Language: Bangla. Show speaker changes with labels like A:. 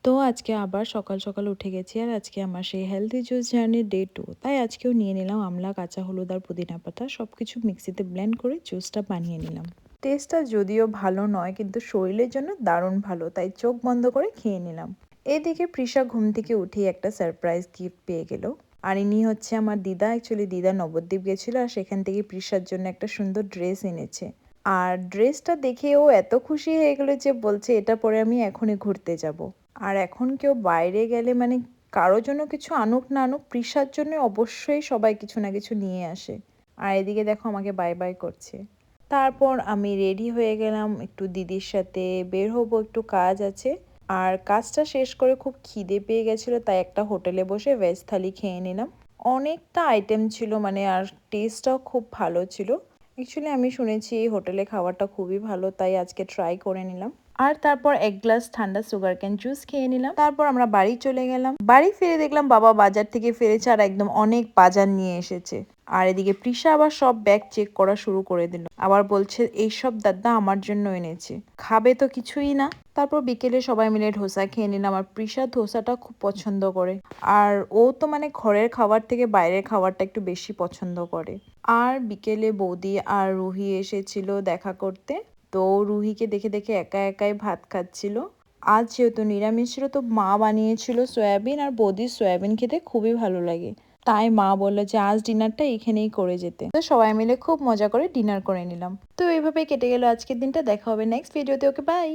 A: তো আজকে আবার সকাল সকাল উঠে গেছি আর আজকে আমার সেই হেলদি জুস জার্নির ডে 2। তাই আজকেও নিয়ে নিলাম আমলা, কাঁচা হলুদ আর পুদিনা পাতা, সব কিছু মিক্সিতে ব্লেন্ড করে জুসটা বানিয়ে নিলাম। টেস্টটা যদিও ভালো নয় কিন্তু শরীরের জন্য দারুণ ভালো, তাই চোখ বন্ধ করে খেয়ে নিলাম। এদিকে প্রিশা ঘুম থেকে উঠেই একটা সারপ্রাইজ গিফট পেয়ে গেল। আর ইনি হচ্ছে আমার দিদা। অ্যাকচুয়ালি দিদা নবদ্বীপ গেছিলো আর সেখান থেকে প্রিশার জন্য একটা সুন্দর ড্রেস এনেছে। আর ড্রেসটা দেখে ও এত খুশি হয়ে গেলো যে বলছে এটা পরে আমি এখনই ঘুরতে যাব। আর এখন কেউ বাইরে গেলে মানে কারো জন্য কিছু আনুক না আনুক, প্রিশার জন্য অবশ্যই সবাই কিছু না কিছু নিয়ে আসে। আর এদিকে দেখো আমাকে বাই বাই করছে। তারপর আমি রেডি হয়ে গেলাম, একটু দিদির সাথে বের হবো, একটু কাজ আছে। আর কাজটা শেষ করে খুব খিদে পেয়ে গেছিলো, তাই একটা হোটেলে বসে ভেজ থালি খেয়ে নিলাম। অনেকটা আইটেম ছিল মানে, আর টেস্টটাও খুব ভালো ছিল। অ্যাকচুয়ালি আমি শুনেছি এই হোটেলে খাবারটা খুবই ভালো, তাই আজকে ট্রাই করে নিলাম। আর তারপর এক গ্লাস ঠান্ডা সুগার ক্যান জুস খেয়ে নিলাম। তারপর আমরা বাড়ি চলে গেলাম। বাড়ি ফিরে দেখলাম বাবা বাজার থেকে ফিরেছে আর একদম অনেক বাজার নিয়ে এসেছে। আর এদিকে প্রিশা আবার সব ব্যাগ চেক করা শুরু করে দিল, আবার বলছে এইসব দাদা আমার জন্য এনেছে, খাবে তো কিছুই না। তারপর বিকেলে সবাই মিলে ধোসা খেয়ে নিলাম। আর প্রিশা ধোসাটা খুব পছন্দ করে। আর ও তো মানে ঘরের খাবার থেকে বাইরের খাবারটা একটু বেশি পছন্দ করে। আর বিকেলে বৌদি আর রুহি এসেছিল দেখা করতে। তো রুহিকে দেখে দেখে একা একাই ভাত খাচ্ছিল। আজ যেহেতু নিরামিষ ছিল তো মা বানিয়েছিল সয়াবিন, আর বৌদির সয়াবিন খেতে খুবই ভালো লাগে। তাই মা বললো যে আজ ডিনারটা এখানেই করে যেতে। তো সবাই মিলে খুব মজা করে ডিনার করে নিলাম। তো এইভাবে কেটে গেল আজকের দিনটা। দেখা হবে নেক্সট ভিডিওতে। Okay bye.